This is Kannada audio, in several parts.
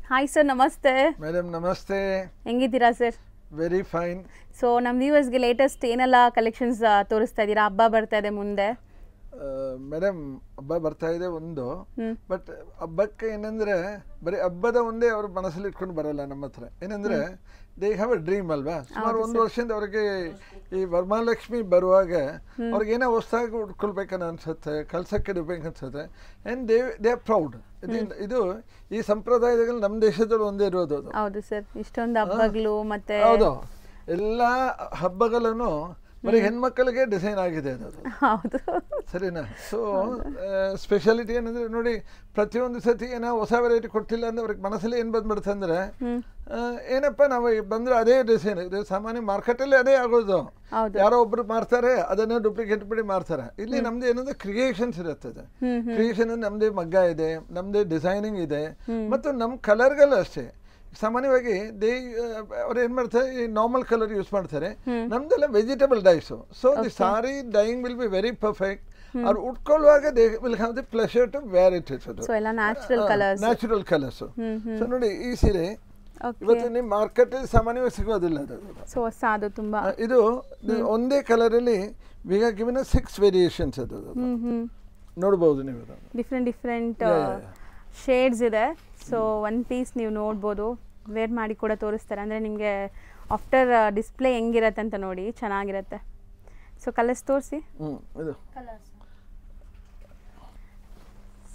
ಹಾಯ್ ಸರ್, ನಮಸ್ತೆ. ಮೇಡಮ್ ನಮಸ್ತೆ. ಹೆಂಗಿದ್ದೀರಾ ಸರ್? Very fine. ಸೊ ನಮ್ಮ ವ್ಯೂವರ್ಸ್ಗೆ ಲೇಟೆಸ್ಟ್ ಏನೆಲ್ಲ ಕಲೆಕ್ಷನ್ಸ್ ತೋರಿಸ್ತಾ ಇದ್ದೀರಾ? ಹಬ್ಬ ಬರ್ತಾ ಇದೆ ಮುಂದೆ. ಮೇಡಮ್ ಹಬ್ಬ ಬರ್ತಾ ಇದೆ ಒಂದು, ಬಟ್ ಹಬ್ಬಕ್ಕೆ ಏನಂದ್ರೆ ಬರೀ ಹಬ್ಬದ ಒಂದೇ ಅವ್ರ ಮನಸ್ಸಲ್ಲಿ ಇಟ್ಕೊಂಡು ಬರಲ್ಲ ನಮ್ಮ ಹತ್ರ. ಏನಂದ್ರೆ ದೇ ಹ್ಯಾವ್ ಅ ಡ್ರೀಮ್ ಅಲ್ವಾ. ಸುಮಾರು ಒಂದು ವರ್ಷದಿಂದ ಅವ್ರಿಗೆ ಈ ವರಮಹಾಲಕ್ಷ್ಮಿ ಬರುವಾಗ ಅವ್ರಿಗೆ ಏನೋ ಹೊಸದಾಗಿ ಉಟ್ಕೊಳ್ಬೇಕನ್ನ ಅನ್ಸುತ್ತೆ, ಕಲ್ಸಕ್ಕೆ ಇಡಬೇಕು ಅನ್ಸುತ್ತೆ. And they are proud. ಇದು ಈ ಸಂಪ್ರದಾಯಗಳು ನಮ್ಮ ದೇಶದಲ್ಲಿ ಒಂದೇ ಇರೋದು. ಹೌದು ಸರ್, ಇಷ್ಟೊಂದು ಹಬ್ಬಗಳು ಮತ್ತೆ ಹೌದು, ಎಲ್ಲ ಹಬ್ಬಗಳನ್ನು ಬರೀ ಹೆಣ್ಮಕ್ಕಳಿಗೆ ಡಿಸೈನ್ ಆಗಿದೆ ಅದು. ಹೌದು, ಸರಿನಾ? ಸೊ ಸ್ಪೆಷಾಲಿಟಿ ಏನಂದ್ರೆ ನೋಡಿ, ಪ್ರತಿಯೊಂದು ಸತಿ ಏನೋ ಹೊಸ ವೆರೈಟಿ ಕೊಟ್ಟಿಲ್ಲ ಅಂದ್ರೆ ಅವ್ರಿಗೆ ಮನಸ್ಸಲ್ಲಿ ಏನು ಬಂದ್ಬಿಡುತ್ತೆ ಅಂದ್ರೆ ಏನಪ್ಪ ನಾವು ಬಂದ್ರೆ ಅದೇ ಡಿಸೈನ್ ಇದು ಸಾಮಾನ್ಯ ಮಾರ್ಕೆಟಲ್ಲಿ ಅದೇ ಆಗೋದು. ಯಾರೋ ಒಬ್ರು ಮಾರ್ತಾರೆ, ಅದನ್ನ ಡೂಪ್ಲಿಕೇಟ್ ಬಿಡಿ ಮಾರ್ತಾರೆ. ಇಲ್ಲಿ ನಮ್ದು ಏನಂದ್ರೆ ಕ್ರಿಯೇಷನ್ಸ್ ಇರುತ್ತದೆ. ಕ್ರಿಯೇಷನ್ ನಮ್ದೇ ಮಗ್ಗ ಇದೆ, ನಮ್ದೇ ಡಿಸೈನಿಂಗ್ ಇದೆ, ಮತ್ತು ನಮ್ಮ ಕಲರ್ಗಳು ಅಷ್ಟೇ. ಸಾಮಾನ್ಯವಾಗಿ ಅವ್ರು ಏನ್ ಮಾಡ್ತಾರೆ, ಈ ನಾರ್ಮಲ್ ಕಲರ್ ಯೂಸ್ ಮಾಡ್ತಾರೆ. ನಮ್ದೆಲ್ಲ vegetable dyes. So the sari dyeing will be very perfect. ಅವ್ರು ಉಟ್ಕೊಳ್ಳುವಾಗ they will have the pleasure to wear it. Natural colours. So ನೋಡಿ, ಈ ಸೀರೆ ಇವತ್ತು ನಿಮ್ಮ ಮಾರ್ಕೆಟ್ ಅಲ್ಲಿ ಸಾಮಾನ್ಯವಾಗಿ ಸಿಗೋದಿಲ್ಲ. ಅದು ತುಂಬಾ ಇದು ಒಂದೇ ಕಲರ್ ಅಲ್ಲಿ ವಿ ಹ್ಯಾವ್ ಗಿವನ್ 6 ವೇರಿಯೇಷನ್ಸ್. ಅದು ನೋಡಬಹುದು ನೀವು, ಡಿಫ್ರೆಂಟ್ ಶೇಡ್ಸ್ ಇದೆ. ಸೊ ಒನ್ ಪೀಸ್ ನೀವು ನೋಡ್ಬೋದು, ವೇರ್ ಮಾಡಿ ಕೂಡ ತೋರಿಸ್ತಾರೆ. ಅಂದರೆ ನಿಮಗೆ ಆಫ್ಟರ್ ಡಿಸ್ಪ್ಲೇ ಹೆಂಗಿರತ್ತೆ ಅಂತ ನೋಡಿ, ಚೆನ್ನಾಗಿರುತ್ತೆ. ಸೊ ಕಲರ್ಸ್ ತೋರಿಸಿ.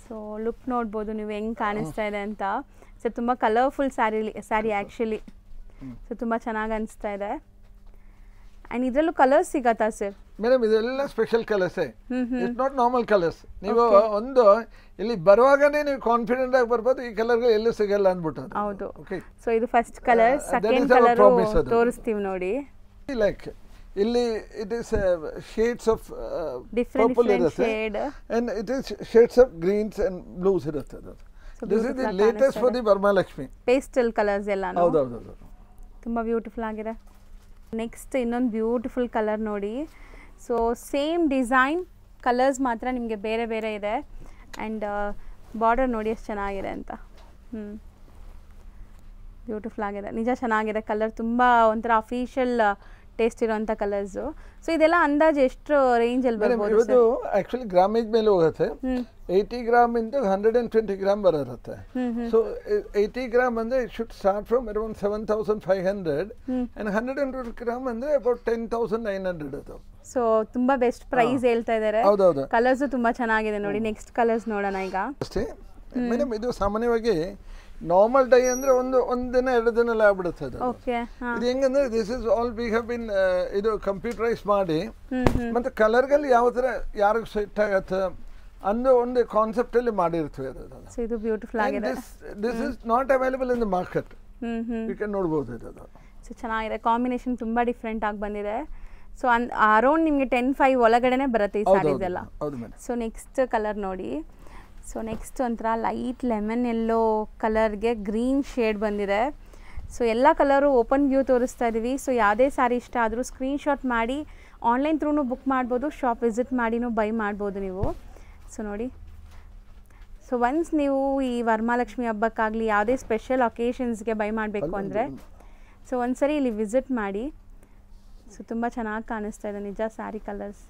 ಸೊ ಲುಕ್ ನೋಡ್ಬೋದು ನೀವು ಹೆಂಗೆ ಕಾಣಿಸ್ತಾ ಇದೆ ಅಂತ. ಸೊ ತುಂಬ ಕಲರ್ಫುಲ್ ಸ್ಯಾರಿ ಆ್ಯಕ್ಚುಲಿ. ಸೊ ತುಂಬ ಚೆನ್ನಾಗಿ ಅನಿಸ್ತಾ ಇದೆ. ಆ್ಯಂಡ್ ಇದರಲ್ಲೂ ಕಲರ್ಸ್ ಸಿಗತ್ತಾ ಸರ್? ಮೇಡಮ್ ಇದೆಲ್ಲ ಸ್ಪೆಷಲ್ ಕಲರ್ಸೇ, ಇಟ್ಸ್ ನಾಟ್ ನಾರ್ಮಲ್ ಕಲರ್ಸ್. ನೀವು ಒಂದು ಇಲ್ಲಿ ಬರುವಾಗನೇ ನೀವು ಕಾನ್ಫಿಡೆಂಟ್ ಆಗಿ ಬರ್ಬೋದು, ಈ ಕಲರ್ಗಳು ಎಲ್ಲೂ ಸಿಗಲ್ಲ ಅಂದ್ಬಿಟ್ಟು. ಹೌದು. ಸೊ ಇದು ಫಸ್ಟ್ ಕಲರ್. ಸೆಕೆಂಡ್ ಕಲರ್ ತೋರಿಸ್ತೀವಿ ನೋಡಿ. ಲೈಕ್ ಇಲ್ಲಿ it is shades of purple ಇರುತ್ತೆ, and it is shades of greens and blues ಇರುತ್ತೆ. This is the latest for the Varamahalakshmi. Pastel colours ಎಲ್ಲ. ಹೌದೌದು, ತುಂಬ ಬ್ಯೂಟಿಫುಲ್ ಆಗಿದೆ. ನೆಕ್ಸ್ಟ್ ಇನ್ನೊಂದು ಬ್ಯೂಟಿಫುಲ್ ಕಲರ್ ನೋಡಿ. ಸೊ ಸೇಮ್ ಡಿಸೈನ್, ಕಲರ್ಸ್ ಮಾತ್ರ ನಿಮಗೆ ಬೇರೆ ಬೇರೆ ಇದೆ. ಆ್ಯಂಡ್ ಬಾರ್ಡರ್ ನೋಡಿ ಎಷ್ಟು ಚೆನ್ನಾಗಿದೆ ಅಂತ. ಬ್ಯೂಟಿಫುಲ್ ಆಗಿದೆ, ನಿಜ ಚೆನ್ನಾಗಿದೆ. ಕಲರ್ ತುಂಬ ಒಂಥರ ಅಫಿಷಿಯಲ್ ಟೇಸ್ಟ್ ಇರೋಂಥ ಕಲರ್ಸು. ಸೊ ಇದೆಲ್ಲ ಅಂದಾಜು ಎಷ್ಟು ರೇಂಜಲ್ಲಿ ಬರ್ಬೋದು? ಇದು ಆ್ಯಕ್ಚುಲಿ ಗ್ರಾಮೇಜ್ ಮೇಲೆ ಹೋಗುತ್ತೆ. 80 ಗ್ರಾಮ್ ಇಂದ 120 ಗ್ರಾಮ್ ಬರುತ್ತೆ. ಸೊ 80 ಗ್ರಾಮ್ ಅಂದರೆ it should start from around 7,500 and 120 gram ಅಂದರೆ ಅಬೌಟ್ 10,900 ಅದು. ಸೊ ತುಂಬ ಬೆಸ್ಟ್ ಪ್ರೈಸ್ ಹೇಳ್ತಾ ಇದ್ದಾರೆ. ಹೌದೌದು. ಕಲರ್ಸು ತುಂಬ ಚೆನ್ನಾಗಿದೆ ನೋಡಿ. ನೆಕ್ಸ್ಟ್ ಕಲರ್ಸ್ ನೋಡೋಣ ಈಗ. ಅಷ್ಟೇ ಮೇಡಮ್, ಇದು ಸಾಮಾನ್ಯವಾಗಿ ನಾರ್ಮಲ್ ಡೈ ಅಂದ್ರೆ ಒಂದು ದಿನ 2 ದಿನ ಆಗ್ಬಿಡುತ್ತೆ ಅದು. ಇದು ಹೆಂಗಂದ್ರೆ this is all we have been ಇದು ಕಂಪ್ಯೂಟರೈಸ್ ಮಾಡಿ, ಮತ್ತೆ ಕಲರ್ಗಳು ಯಾವ ತರ ಯಾರಿಗೆ ಸೆಟ್ ಆಗತ್ತೆ ಅನ್ನೋ ಒಂದು ಕಾನ್ಸೆಪ್ಟ್ ಅಲ್ಲಿ ಮಾಡಿರ್ತೀವಿ. ಇದು ಬ್ಯೂಟಿಫುಲ್ ಆಗಿದೆ. This is not available in the market. You can ನೋಡಬಹುದು ಇದು. ಸೊ ಚೆನ್ನಾಗಿದೆ, ಕಾಂಬಿನೇಷನ್ ತುಂಬಾ ಡಿಫ್ರೆಂಟ್ ಆಗಿ ಬಂದಿದೆ. ಸೊ ಅರೌಂಡ್ ನಿಮಗೆ 10,500 ಒಳಗಡೆನೆ ಬರುತ್ತೆ ಈ ಸ್ಯಾರೀಸ್ ಎಲ್ಲ. ಸೊ ನೆಕ್ಸ್ಟ್ ಕಲರ್ ನೋಡಿ. ಸೊ ನೆಕ್ಸ್ಟ್ ಒಂಥರ ಲೈಟ್ ಲೆಮನ್ ಎಲ್ಲೋ ಕಲರ್ಗೆ ಗ್ರೀನ್ ಶೇಡ್ ಬಂದಿದೆ. ಸೊ ಎಲ್ಲ ಕಲರು ಓಪನ್ ವ್ಯೂ ತೋರಿಸ್ತಾ ಇದ್ದೀವಿ. ಸೊ ಯಾವುದೇ ಸ್ಯಾರಿ ಇಷ್ಟ ಆದರೂ ಸ್ಕ್ರೀನ್ಶಾಟ್ ಮಾಡಿ ಆನ್ಲೈನ್ ಥ್ರೂನು ಬುಕ್ ಮಾಡ್ಬೋದು, ಶಾಪ್ ವಿಸಿಟ್ ಮಾಡಿನೂ ಬೈ ಮಾಡ್ಬೋದು ನೀವು. ಸೊ ನೋಡಿ, ಸೊ ಒನ್ಸ್ ನೀವು ಈ ವರಮಹಾಲಕ್ಷ್ಮಿ ಹಬ್ಬಕ್ಕಾಗಲಿ ಯಾವುದೇ ಸ್ಪೆಷಲ್ ಒಕೇಶನ್ಸ್ಗೆ ಬೈ ಮಾಡಬೇಕು ಅಂದರೆ ಸೊ ಒಂದ್ಸರಿ ಇಲ್ಲಿ ವಿಸಿಟ್ ಮಾಡಿ. ಸೊ ತುಂಬ ಚೆನ್ನಾಗಿ ಕಾಣಿಸ್ತಾ ಇದೆ ನಿಜ ಸ್ಯಾರಿ ಕಲರ್ಸ್.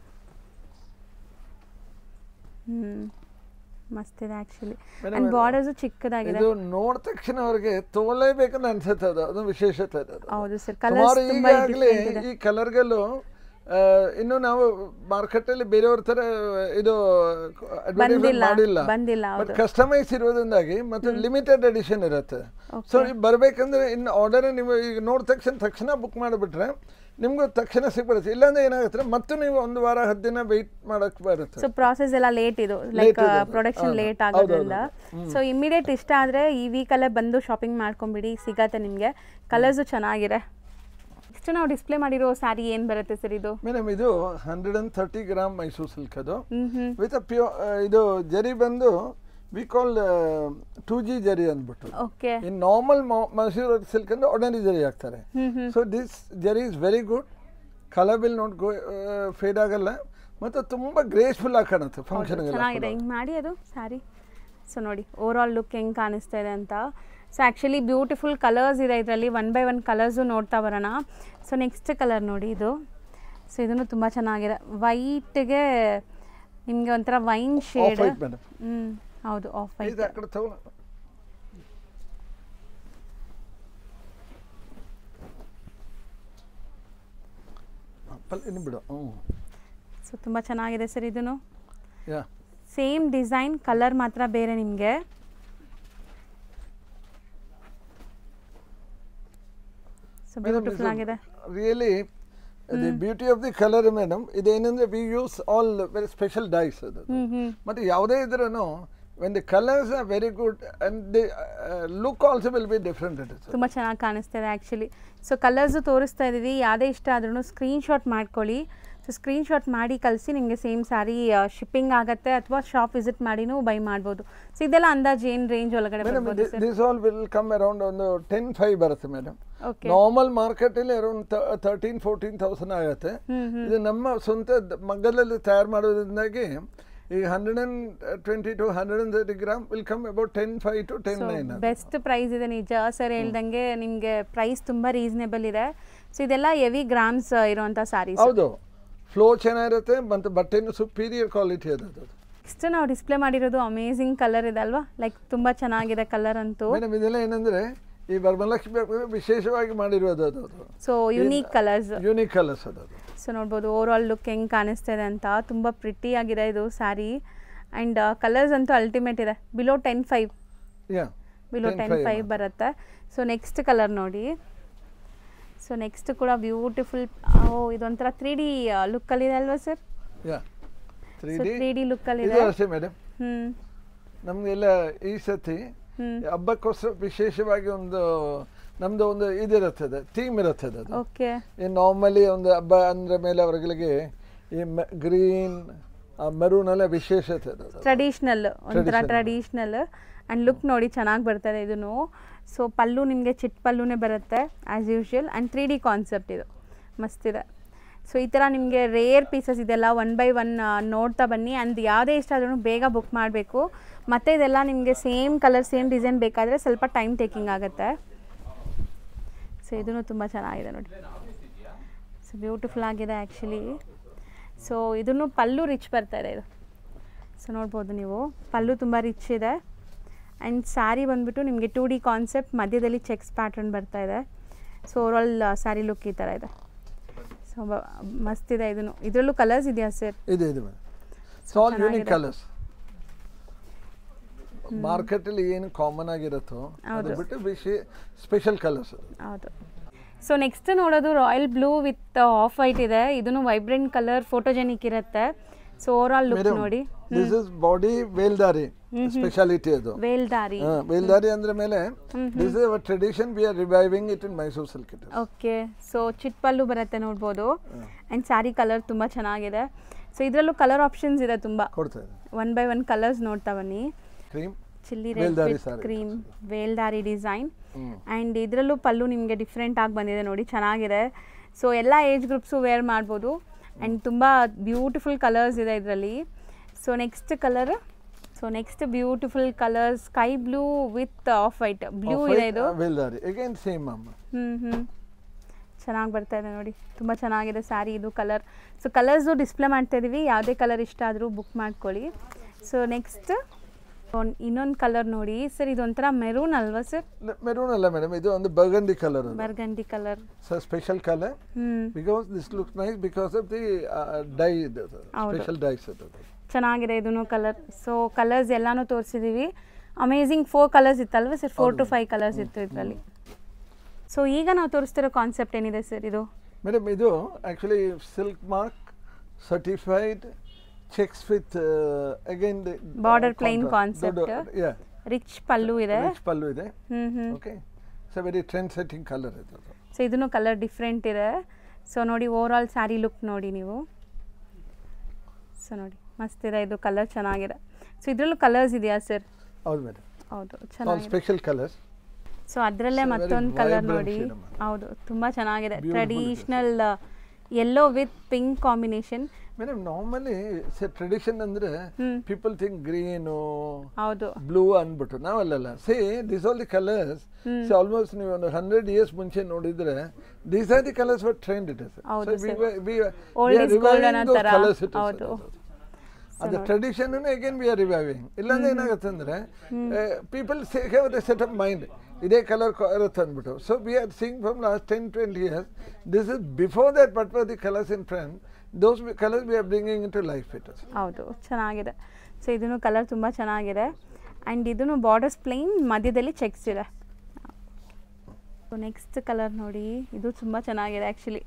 ಮಸ್ತ್ ಇದೆ ಆಕ್ಚುಲಿ. ಅಂಡ್ ಬಾರ್ಡರ್ಸ್ ಚಿಕ್ಕದಾಗಿದೆ. ಇದು ನೋಡಿದ ತಕ್ಷಣ ಅವರಿಗೆ ತಗೊಳ್ಳೇಬೇಕಂತ ಅನ್ಸುತ್ತೆ. ಅದು ವಿಶೇಷತೆ. ಹೌದು ಸರ್, ಕಲರ್ಸ್ ತುಂಬಾ ಡಿಫರೆಂಟ್ ಇದೆ. ಈ ಕಲರ್ಗಳು ಇನ್ನು ನಾವು ಮಾರ್ಕೆಟ್ ಅಲ್ಲಿ ಬೇರೆಯವ್ರ ತರ ಇದು ಬಂದಿಲ್ಲ. ಬಟ್ ಕಸ್ಟಮೈಸ್ ಇರೋದ್ರಿಂದಾಗಿ ಮತ್ತೆ ಲಿಮಿಟೆಡ್ ಎಡಿಷನ್ ಇರುತ್ತೆ. ಸೊ ಬರ್ಬೇಕಂದ್ರೆ ಇನ್ನು ಆರ್ಡರ್ ನೀವು ಈಗ ನೋಡಿದ ತಕ್ಷಣ ಬುಕ್ ಮಾಡಿಬಿಟ್ರೆ ನಿಮ್ಗೆ ತಕ್ಷಣ ಸಿಗ್ಬಿಡುತ್ತೆ. ಇಲ್ಲಾಂದ್ರೆ ಏನಾಗುತ್ತೆ, ಮತ್ತೆ ನೀವು 1 ವಾರ 10 ದಿನ ವೆಯ್ಟ್ ಮಾಡಕ್ ಬರುತ್ತೆ. ಸೊ ಪ್ರಾಸೆಸ್ ಎಲ್ಲ ಲೇಟ್, ಇದು ಲೈಕ್ ಪ್ರೊಡಕ್ಷನ್ ಲೇಟ್ ಆಗೋದ್ರಿಂದ. ಸೊ ಇಮಿಡಿಯೇಟ್ ಇಷ್ಟ ಆದ್ರೆ ಈ ವೀಕಲ್ಲೇ ಬಂದು ಶಾಪಿಂಗ್ ಮಾಡ್ಕೊಂಡ್ಬಿಡಿ, ಸಿಗತ್ತೆ ನಿಮಗೆ. ಕಲರ್ಸು ಚೆನ್ನಾಗಿದೆ. ನೆಕ್ಸ್ಟ್ ನಾವು ಡಿಸ್ಪ್ಲೇ ಮಾಡಿರೋ ಸ್ಯಾರಿ ಏನ್ ಬರುತ್ತೆ ಸರ್ ಇದು? ಮೇಡಮ್ ಇದು 130 ಗ್ರಾಮ್ ಮೈಸೂರು ಸಿಲ್ಕ್ ಅದು ವಿತ್ ಇದು ಜರಿ ಬಂದು ವಿ ಕಾಲ್ 2G ಜರಿ ಅಂದ್ಬಿಟ್ಟು. ಇನ್ ನಾರ್ಮಲ್ ಮೈಸೂರು ಸಿಲ್ಕ್ ಅಂದ್ರೆ ಆರ್ಡಿನರಿ ಜರಿ ಹಾಕ್ತಾರೆ. So this zari is very good. Colour will not go fade ಆಗಲ್ಲ, ಮತ್ತೆ ತುಂಬಾ ಗ್ರೇಸ್ಫುಲ್ ಆಗಿ ಕಾಣುತ್ತೆ ಫಂಕ್ಷನ್. ಚೆನ್ನಾಗಿದೆ ಹಿಂಗ್ ಮಾಡಿ ಅದು ಸ್ಯಾರಿ. ಸೊ ನೋಡಿ ಓವರ್ ಆಲ್ ಲುಕ್ ಹೆಂಗ್ ಕಾಣಿಸ್ತಾ ಇದೆ ಅಂತ. ಸೊ ಆ್ಯಕ್ಚುಲಿ ಬ್ಯೂಟಿಫುಲ್ ಕಲರ್ಸ್ ಇದೆ ಇದರಲ್ಲಿ, 1 by 1 ಕಲರ್ಸು ನೋಡ್ತಾ ಬರೋಣ. ಸೊ ನೆಕ್ಸ್ಟ್ ಕಲರ್ ನೋಡಿ ಇದು. ಸೊ ಇದನ್ನು ತುಂಬ ಚೆನ್ನಾಗಿದೆ, ವೈಟ್ಗೆ ನಿಮಗೆ ಒಂಥರ ವೈನ್ ಶೇಡ್. ಹೌದು, ಆಫ್ ವೈಟ್. ಸೊ ತುಂಬ ಚೆನ್ನಾಗಿದೆ ಸರ್ ಇದನ್ನು. ಸೇಮ್ ಡಿಸೈನ್, ಕಲರ್ ಮಾತ್ರ ಬೇರೆ ನಿಮಗೆ. ಸೊ ಬ್ಯೂಟಿಫುಲ್ ಆಗಿದೆ really. The beauty of the color, madam, idenandre we use all very special dyes adu. But yavade idrunu when the colors are very good and the look also will be different. ತುಂಬಾ ಚೆನ್ನಾಗಿ ಕಾಣಿಸ್ತಿದೆ ಆ್ಯಕ್ಚುಲಿ. ಸೊ ಕಲರ್ಸ್ ತೋರಿಸ್ತಾ ಇದ್ದೀವಿ, ಯಾವುದೇ ಇಷ್ಟ ಆದ್ರೂ ಸ್ಕ್ರೀನ್ಶಾಟ್ ಮಾಡ್ಕೊಳ್ಳಿ. ಸೊ ಸ್ಕ್ರೀನ್ಶಾಟ್ ಮಾಡಿ ಕಳಿಸಿ, ನಿಮಗೆ ಸೇಮ್ ಸ್ಯಾರಿ ಶಿಪ್ಪಿಂಗ್ ಆಗುತ್ತೆ ಅಥವಾ ಶಾಪ್ ವಿಸಿಟ್ ಮಾಡಿನೂ ಬೈ ಮಾಡ್ಬೋದು. ಸೊ ಇದೆಲ್ಲ ಅಂದಾಜು ಏನು ರೇಂಜ್ ಒಳಗಡೆ ಬರ್ಬೋದು sir? This all will come around on 10,500 ಬರುತ್ತೆ ಮೇಡಮ್. ನಾರ್ಮಲ್ ಮಾರ್ಕೆಟ್ ಅಲ್ಲಿ ಅರೌಂಡ್ 13,000-14,000 ಆಗುತ್ತೆ. ಇದು ನಮ್ಮ ಸ್ವಂತ ಮಗ್ಗದಲ್ಲಿ ತಯಾರು ಮಾಡೋದ್ರಿಂದಾಗಿ ಈ 120 to 130 gram will come about 10,500 to 10,900. Best price ಇದೆ ನಿಜ ಸರ್ ಹೇಳ್ದಂಗೆ, ನಿಮಗೆ ಪ್ರೈಸ್ ತುಂಬ ರೀಸನೇಬಲ್ ಇದೆ. ಸೊ ಇದೆಲ್ಲ ಹೆವಿ ಗ್ರಾಮ್ಸ್ ಇರುವಂಥ ಸ್ಯಾರೀಸ್. ಹೌದು, ಫ್ಲೋ ಚೆನ್ನಾಗಿರುತ್ತೆ ಮತ್ತು ಬಟ್ಟೆನೂ ಸುಪೀರಿಯರ್ ಕ್ವಾಲಿಟಿ ಅದು. ನೆಕ್ಸ್ಟ್ ನಾವು ಡಿಸ್ಪ್ಲೇ ಮಾಡಿರೋದು ಅಮೇಝಿಂಗ್ ಕಲರ್ ಇದೆ ಅಲ್ವಾ, ಲೈಕ್ ತುಂಬ ಚೆನ್ನಾಗಿದೆ ಕಲರ್ ಅಂತೂ. ಮೇಡಮ್ ಇದೆಲ್ಲ ಏನಂದರೆ ಈ ವರಮಹಾಲಕ್ಷ್ಮಿ ವಿಶೇಷವಾಗಿ ಮಾಡಿರೋದು ಅದು. ಸೊ ಯೂನಿಕ್ ಕಲರ್ಸ್ ಅದು. ಸೊ ನೋಡ್ಬೋದು ಓವರ್ ಆಲ್ ಲುಕ್ ಹೆಂಗೆ ಕಾಣಿಸ್ತಾ ಇದೆ ಅಂತ, ತುಂಬ ಪ್ರಿಟಿ ಆಗಿದೆ ಇದು ಸ್ಯಾರಿ. ಆ್ಯಂಡ್ ಕಲರ್ಸ್ ಅಂತೂ ಅಲ್ಟಿಮೇಟ್ ಇದೆ. ಬಿಲೋ 10,500 ಬರುತ್ತೆ. ಸೊ ನೆಕ್ಸ್ಟ್ ಕಲರ್ ನೋಡಿ. ಸೊ ನೆಕ್ಸ್ಟ್ ಕೂಡ ಬ್ಯೂಟಿಫುಲ್, ಇದೊಂಥರ 3D ಲುಕ್ಕಲ್ಲಿದೆ ಅಲ್ವಾ ಸರ್? 3D ಲುಕ್ಕಲ್ಲಿದೆ madam. ನಮಗೆಲ್ಲ ಈ ಸತಿ ಹಬ್ಬಕ್ಕೋಸ್ಕರ ವಿಶೇಷವಾಗಿ ನಮ್ದು ಒಂದು ಇದಿರುತ್ತದೆ, ಥೀಮ್ ಇರುತ್ತದೆ. ಓಕೆ. ನಾರ್ಮಲಿ ಒಂದು ಹಬ್ಬ ಅಂದ್ರೆ ಮೇಲೆ ಅವರಿಗೆ ಈ ಗ್ರೀನ್ ಮೆರೂನ್ ಎಲ್ಲ ವಿಶೇಷತೆ, ಟ್ರೆಡಿಷ್ನಲ್, ಒಂಥರ ಟ್ರೆಡಿಷ್ನಲ್ ಆ್ಯಂಡ್ ಲುಕ್ ನೋಡಿ ಚೆನ್ನಾಗಿ ಬರ್ತದೆ ಇದನ್ನು. ಸೊ ಪಲ್ಲು ನಿಮಗೆ ಚಿಟ್ ಪಲ್ಲುನೇ ಬರುತ್ತೆ as usual. And 3D concept ಇದು ಮಸ್ತಿದೆ. ಸೊ ಈ ಥರ ನಿಮಗೆ ರೇರ್ ಪೀಸಸ್ ಇದೆಲ್ಲ 1 by 1 ನೋಡ್ತಾ ಬನ್ನಿ. ಆ್ಯಂಡ್ ಯಾವುದೇ ಇಷ್ಟ ಆದ್ರೂ ಬೇಗ ಬುಕ್ ಮಾಡಬೇಕು. ಮತ್ತು ಇದೆಲ್ಲ ನಿಮಗೆ ಸೇಮ್ ಕಲರ್ ಸೇಮ್ ಡಿಸೈನ್ ಬೇಕಾದರೆ ಸ್ವಲ್ಪ ಟೈಮ್ ಟೇಕಿಂಗ್ ಆಗುತ್ತೆ. ಸೊ ಇದೂ ತುಂಬ ಚೆನ್ನಾಗಿದೆ ನೋಡಿ. ಸೊ ಬ್ಯೂಟಿಫುಲ್ ಆಗಿದೆ ಆ್ಯಕ್ಚುಲಿ. ಸೊ ಇದನ್ನು ಪಲ್ಲು ರಿಚ್ ಬರ್ತಾಯಿದೆ ಇದು. ಸೊ ನೋಡ್ಬೋದು ನೀವು, ಪಲ್ಲು ತುಂಬ ರಿಚ್ ಇದೆ. ಆ್ಯಂಡ್ ಸ್ಯಾರಿ ಬಂದುಬಿಟ್ಟು ನಿಮಗೆ 2D ಕಾನ್ಸೆಪ್ಟ್, ಮಧ್ಯದಲ್ಲಿ ಚೆಕ್ಸ್ ಪ್ಯಾಟ್ರನ್ ಬರ್ತಾ ಇದೆ. ಸೊ ಓವರಾಲ್ ಸ್ಯಾರಿ ಲುಕ್ ಈ ಥರ ಇದೆ. ಸೊ ಮಸ್ತ್ ಇದೆ ಇದನ್ನು. ಇದರಲ್ಲೂ ಕಲರ್ಸ್ ಇದೆಯಾ ಸರ್? ಇದೆ ಯೂನಿಕ್ ಕಲರ್ಸ್. ಮಾರ್ಕೆಟಲ್ಲಿ ಏನು ಕಾಮನ್ ಆಗಿರುತ್ತೋ ಅದು ಬಿಟ್ಟು ಸ್ಪೆಷಲ್ ಕಲರ್ಸ್. ಹೌದು. ಸೊ ನೆಕ್ಸ್ಟ್ ನೋಡೋದು royal blue with off white ಇದೆ. ಇದನ್ನು ವೈಬ್ರೆಂಟ್ ಕಲರ್, ಫೋಟೋಜೆನಿಕ್ ಇರುತ್ತೆ. ಸೊ ಓವರ್ ಆಲ್ ಲುಕ್ ನೋಡಿ. ದಿಸ್ ಇಸ್ ಬಾಡಿ ವೇಲ್ದಾರಿ ಸ್ಪೆಷಾಲಿಟಿ ಅದು. ವೇಲ್ದಾರಿ ಅಂದ್ರೆ ಮೇಲೆ this is our tradition, we are reviving it in Mysore silk. Okay. So ಚಿಟ್ ಪಲ್ಲು ಬರುತ್ತೆ ನೋಡ್ಬೋದು. ಆ್ಯಂಡ್ ಸ್ಯಾರಿ ಕಲರ್ ತುಂಬ ಚೆನ್ನಾಗಿದೆ. ಸೊ ಇದರಲ್ಲೂ ಕಲರ್ ಆಪ್ಷನ್ಸ್ ಇದೆ ತುಂಬ. 1 by 1 ಕಲರ್ಸ್ ನೋಡ್ತಾ ಬನ್ನಿ. ಚಿಲ್ಲಿ ರೆಡ್ ವಿತ್ ಕ್ರೀಮ್, ವೇಲ್ದಾರಿ ಡಿಸೈನ್. ಆ್ಯಂಡ್ ಇದರಲ್ಲೂ ಪಲ್ಲು ನಿಮಗೆ ಡಿಫ್ರೆಂಟ್ ಆಗಿ ಬಂದಿದೆ ನೋಡಿ, ಚೆನ್ನಾಗಿದೆ. ಸೊ ಎಲ್ಲ ಏಜ್ ಗ್ರೂಪ್ಸು ವೇರ್ ಮಾಡ್ಬೋದು. ಆ್ಯಂಡ್ ತುಂಬ ಬ್ಯೂಟಿಫುಲ್ ಕಲರ್ಸ್ ಇದೆ ಇದರಲ್ಲಿ. So next colour, so next beautiful colour sky blue with off white. Blue ಇದೆ ಇದು. ಚೆನ್ನಾಗಿ ಬರ್ತಾ ಇದೆ ನೋಡಿ, ತುಂಬ ಚೆನ್ನಾಗಿದೆ ಸ್ಯಾರಿ ಇದು ಕಲರ್. ಸೊ ಕಲರ್ಸು ಡಿಸ್ಪ್ಲೇ ಮಾಡ್ತಾ ಇದ್ದೀವಿ, ಯಾವುದೇ ಕಲರ್ ಇಷ್ಟ ಆದರೂ ಬುಕ್ ಮಾಡ್ಕೊಳ್ಳಿ. ಸೊ ನೆಕ್ಸ್ಟ್ ಇನ್ನೊಂದು ಕಲರ್ ನೋಡಿ ಸರ್, ಇದೊಂಥರ ಮೆರೂನ್ ಅಲ್ವಾ ಸರ್? ಮೆರೂನ್ ಅಲ್ಲ ಮೇಡಮ್, ಇದು ಒಂದು burgundy colour. Burgundy colour sir, special colour because this looks nice because of the dye, special dyes. ಚೆನ್ನಾಗಿದೆ ಇದೂ ಕಲರ್. ಸೊ ಕಲರ್ಸ್ ಎಲ್ಲಾನು ತೋರಿಸಿದ್ದೀವಿ. ಅಮೇಝಿಂಗ್ 4 ಕಲರ್ಸ್ ಇತ್ತಲ್ವ ಸರ್? 4 to 5 ಕಲರ್ಸ್ ಇತ್ತು ಇದರಲ್ಲಿ. ಸೊ ಈಗ ನಾವು ತೋರಿಸ್ತಿರೋ ಕಾನ್ಸೆಪ್ಟ್ ಏನಿದೆ ಸರ್ ಇದು? ಮೇಡಮ್ ಇದು actually silk mark certified checks with again border plain concept. Rich pallu ಇದೆ. Okay. So very trend setting colour ಇದು. ಸೊ ಇದನ್ನು ಕಲರ್ ಡಿಫ್ರೆಂಟ್ ಇದೆ. ಸೊ ನೋಡಿ ಓವರ್ ಆಲ್ ಸ್ಯಾರಿ ಲುಕ್ ನೋಡಿ ನೀವು. ಸೊ ನೋಡಿ ಮಸ್ತ್ ಇದೆ ಇದು, ಕಲರ್ ಚೆನ್ನಾಗಿದೆ. ಸೊ ಇದರಲ್ಲೂ ಕಲರ್ಸ್ ಇದೆಯಾ ಸರ್? ಹೌದು ಮೇಡಮ್. ಹೌದು, ಚೆನ್ನಾಗಿದೆ. Special colours. ಸೊ ಅದರಲ್ಲೇ ಮತ್ತೊಂದು ಕಲರ್ ನೋಡಿ. ಹೌದು, ತುಂಬ ಚೆನ್ನಾಗಿದೆ. Traditional yellow with pink combination. Madam normally tradition ಅಂದ್ರೆ ಪೀಪಲ್ ಥಿಂಕ್ ಗ್ರೀನು ಹೌದು ಬ್ಲೂ ಅಂದ್ಬಿಟ್ಟು ನಾವಲ್ಲ say this all the colours almost ನೀವು ಒಂದು 100 years ಮುಂಚೆ ನೋಡಿದ್ರೆ these are the colours were trend it is ಅದು tradition again we are reviving. ಇಲ್ಲಾಂದ್ರೆ ಏನಾಗುತ್ತೆ ಅಂದ್ರೆ people have the set of mind ಇದೇ ಕಲರ್ ಇರುತ್ತೆ ಅಂದ್ಬಿಟ್ಟು. So we are seeing from last 10-20 years this is before that but for the colours in trend those colours we are bringing in to life it is. ಹೌದು ಚೆನ್ನಾಗಿದೆ. ಸೊ ಇದನ್ನು ಕಲರ್ ತುಂಬ ಚೆನ್ನಾಗಿದೆ ಆ್ಯಂಡ್ ಇದನ್ನು ಬಾರ್ಡರ್ಸ್ ಪ್ಲೇನ್ ಮಧ್ಯದಲ್ಲಿ ಚೆಕ್ಸ್ ಇದೆ. ಸೊ ನೆಕ್ಸ್ಟ್ ಕಲರ್ ನೋಡಿ, ಇದು ತುಂಬ ಚೆನ್ನಾಗಿದೆ ಆ್ಯಕ್ಚುಲಿ.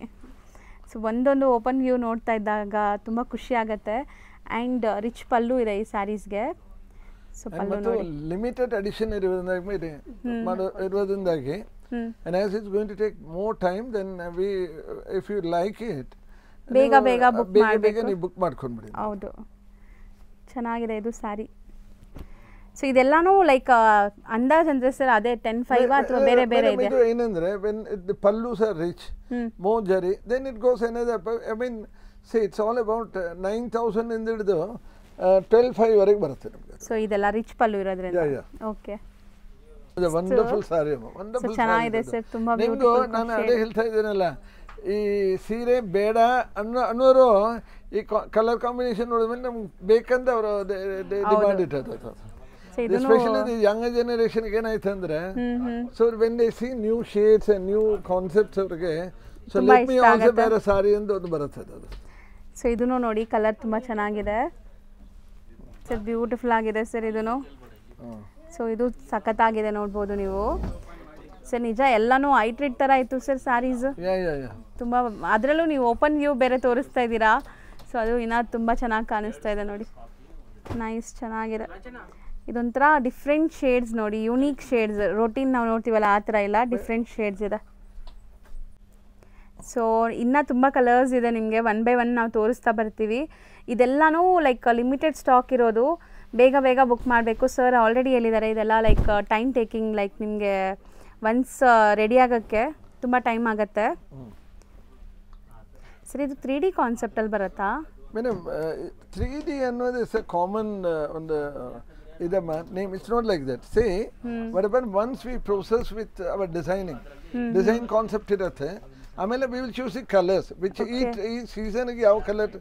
ಸೊ ಒಂದೊಂದು ಓಪನ್ ವ್ಯೂ ನೋಡ್ತಾ ಇದ್ದಾಗ ತುಂಬ ಖುಷಿ ಆಗುತ್ತೆ ಆ್ಯಂಡ್ ರಿಚ್ ಪಲ್ಲು ಇದೆ ಈ ಸ್ಯಾರೀಸ್ಗೆ. ಸೊ ಪಲ್ಲು ನೋಡಿ ಲಿಮಿಟೆಡ್ ಎಡಿಷನ್ ಇರೋದ್ರಿಂದಾಗಿ and as it's going to take more time then we if you like it ಬೇಗ ಬೇಗ ಬುಕ್ ಮಾಡಬೇಕು. ನೀವು ಬುಕ್ ಮಾಡ್ಕೊಂಡ್ಬಿಡಿ. ಹೌದು ಚೆನ್ನಾಗಿದೆ ಇದು ಸ್ಯಾರಿ. ಸೊ ಇದೆಲ್ಲಾನು ಲೈಕ್ ಅಂದಾಜ್ ಅಂದ್ರೆ ಸರ್ ಅದೇ 10-5 ಅಥವಾ ಬೇರೆ ಬೇರೆ ಇದೆ? ಇದು ಏನಂದ್ರೆ when the pallus are rich, more jari, then it goes another, I mean see it's all about 9,000 ಇಂದ ಹಿಡಿದು 12,500 ವರೆಗೆ ಬರುತ್ತೆ ನಮಗೆ. ಸೊ ಇದೆಲ್ಲ ರಿಚ್ ಪಲ್ಲು ಇರೋದ್ರಿಂದ. ಓಕೆ ವಂಡರ್ಫುಲ್ ಸಾರಿ, ವಂಡರ್ಫುಲ್ ಚೆನ್ನಾಗಿದೆ ಸರ್, ತುಂಬಾ ಬ್ಯೂಟಿಫುಲ್. ನಾನು ಅದೇ ಹೇಳ್ತಾ ಇದ್ದೀನಲ್ಲ, ಈ ಸೀರೆ ಬೇಡ ಅನ್ನೋರು ಈ ಕಲರ್ ಕಾಂಬಿನೇಷನ್ ನೋಡಿದ್ಮೇಲೆ ನಮ್ಗೆ ಬೇಕಂತ ಅವರು ಡಿಮಾಂಡ್ ಇಟ್ಟದ್ದು. ಎಸ್ಪೆಷಲಿ ದಿ ಯಂಗ್ ಜನರೇಷನ್ಗೆ ಏನಾಯ್ತು ಅಂದ್ರೆ, so when they see new shades and new concepts ಅವ್ರಿಗೆ, ಸೊ ಲೆಟ್ ಮಿ ಆಲ್ಸೋ ಬೇರೆ ಸಾರಿ ಅಂತ ಒಂದು ಬರುತ್ತೆ ಅದು. ಸೊ ಇದನ್ನು ನೋಡಿ ಕಲರ್ ತುಂಬ ಚೆನ್ನಾಗಿದೆ ಸರ್, ಬ್ಯೂಟಿಫುಲ್ ಆಗಿದೆ ಸರ್ ಇದನ್ನು. ಸೊ ಇದು ಸಖತ್ತಾಗಿದೆ ನೋಡ್ಬೋದು ನೀವು ಸರ್. ನಿಜ ಎಲ್ಲನೂ ಐಟ್ರಿಡ್ ಥರ ಇತ್ತು ಸರ್ ಸ್ಯಾರೀಸ್, ತುಂಬ. ಅದರಲ್ಲೂ ನೀವು ಓಪನ್ ವ್ಯೂ ಬೇರೆ ತೋರಿಸ್ತಾ ಇದ್ದೀರಾ, ಸೊ ಅದು ಇನ್ನೂ ತುಂಬ ಚೆನ್ನಾಗಿ ಕಾಣಿಸ್ತಾ ಇದೆ ನೋಡಿ. ನೈಸ್, ಚೆನ್ನಾಗಿದೆ. ಇದೊಂಥರ ಡಿಫ್ರೆಂಟ್ ಶೇಡ್ಸ್ ನೋಡಿ, ಯುನೀಕ್ ಶೇಡ್ಸ್. ರೊಟೀನ್ ನಾವು ನೋಡ್ತೀವಲ್ಲ ಆ ಥರ ಇಲ್ಲ, ಡಿಫ್ರೆಂಟ್ ಶೇಡ್ಸ್ ಇದೆ. ಸೊ ಇನ್ನೂ ತುಂಬ ಕಲರ್ಸ್ ಇದೆ ನಿಮಗೆ, 1 by 1 ನಾವು ತೋರಿಸ್ತಾ ಬರ್ತೀವಿ. ಇದೆಲ್ಲನೂ ಲೈಕ್ ಲಿಮಿಟೆಡ್ ಸ್ಟಾಕ್ ಇರೋದು, ಬೇಗ ಬೇಗ ಬುಕ್ ಮಾಡಬೇಕು. ಸರ್ ಆಲ್ರೆಡಿ ಹೇಳಿದ್ದಾರೆ ಇದೆಲ್ಲ ಲೈಕ್ ಟೈಮ್ ಟೇಕಿಂಗ್, ಲೈಕ್ ನಿಮಗೆ ಒನ್ಸ್ ರೆಡಿ ಆಗೋಕ್ಕೆ ತುಂಬ ಟೈಮ್ ಆಗುತ್ತೆ. ಸರ್ ಇದು 3D ಕಾನ್ಸೆಪ್ಟಲ್ಲಿ ಬರುತ್ತಾ ಮೇಡಮ್? 3D ಅನ್ನೋದು ಇಸ್ ಎ ಕಾಮನ್ ಒಂದು ಇದಮ್ಮ name. It's not like that. Say but but once we process with our design concept ಇರುತ್ತೆ. ಆಮೇಲೆ we will choose the colours which ಈ ಸೀಸನ್ಗೆ ಯಾವ ಕಲರ್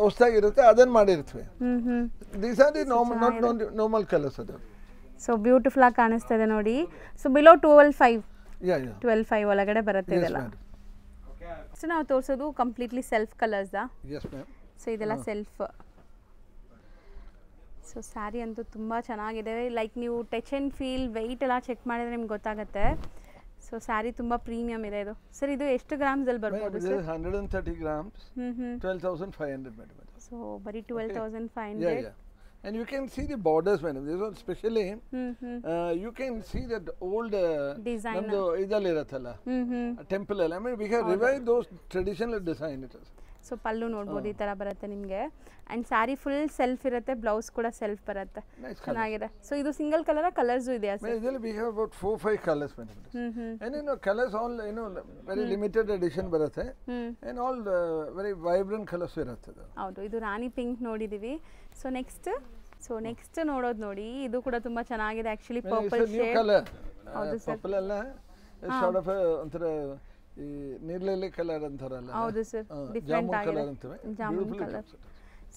ಹೊಸದಾಗಿರುತ್ತೆ ಅದನ್ನು ಮಾಡಿರ್ತೀವಿ. These are the normal colours. ಅದು ಸೊ ಬ್ಯೂಟಿಫುಲ್ ಆಗಿ ಕಾಣಿಸ್ತಾ ಇದೆ ನೋಡಿ. ಸೊ ಬಿಲೋ 12,500 ಒಳಗಡೆ ಬರುತ್ತೆ ಇದೆಲ್ಲ. ಸೊ ನಾವು ತೋರಿಸೋದು ಕಂಪ್ಲೀಟ್ಲಿ ಸೆಲ್ಫ್ ಕಲರ್ಸಾ? ಸೊ ಇದೆಲ್ಲ ಸೆಲ್ಫ್. ಸೊ ಸ್ಯಾರಿ ಅಂತೂ ತುಂಬ ಚೆನ್ನಾಗಿದೆ. ಲೈಕ್ ನೀವು ಟಚ್ ಆ್ಯಂಡ್ ಫೀಲ್, ವೆಯ್ಟ್ ಎಲ್ಲ ಚೆಕ್ ಮಾಡಿದ್ರೆ ನಿಮ್ಗೆ ಗೊತ್ತಾಗುತ್ತೆ. ಸೊ ಸ್ಯಾರಿ ತುಂಬ ಪ್ರೀಮಿಯಮ್ ಇದೆ ಇದು. ಸರ್ ಇದು ಎಷ್ಟು ಗ್ರಾಮ್ಸಲ್ಲಿ ಬರ್ಬೋದು ಸರ್? 130 grams, 12,500 madam. ಸೊ ಬರೀ 12,500. And you can see the borders, madam. This one especially you can see that old design namdu idalli iruttalla temple alla. I mean we have revived those traditional design it is. So pallu ನೋಡ್ಬೋದು ಈ ಥರ ಬರುತ್ತೆ ನಿಮಗೆ. ಆ್ಯಂಡ್ ಸ್ಯಾರಿ ಫುಲ್ ಸೆಲ್ಫ್ ಇರುತ್ತೆ, ಬ್ಲೌಸ್ ಕೂಡ ಸೆಲ್ಫ್ ಬರುತ್ತೆ. ಚೆನ್ನಾಗಿದೆ. ಸೊ ಇದು ಸಿಂಗಲ್ ಕಲರ್ ಕಲರ್ಸು ಇದೆಯಾ ಸರ್? ಇದರಲ್ಲಿ we have about 4-5 colors madam. And you know colors all very limited edition ಬರುತ್ತೆ. And all very vibrant colors ಇರುತ್ತೆ. ಹೌದು, ಇದು ರಾಣಿ ಪಿಂಕ್ ನೋಡಿದೀವಿ. ಸೊ ನೆಕ್ಸ್ಟ್ ನೋಡೋದು ನೋಡಿ, ಇದು ಕೂಡ ತುಂಬಾ ಚೆನ್ನಾಗಿದೆ ಆಕ್ಚುಲಿ. Purple shade. ಹೌದು ಸರ್, ಪರ್ಪಲ್ ಅಲ್ಲ, ಸಾರ್ಟ್ ಆಫ್ ಒಂಥರ ಈ ನೀರ್ಲೆಲೆ ಕಲರ್ ಅಂತಾರಲ್ಲ. ಹೌದು ಸರ್, ಡಿಫರೆಂಟ್ ಆಗಿದೆ, ಜಾಮೂನ್ ಕಲರ್.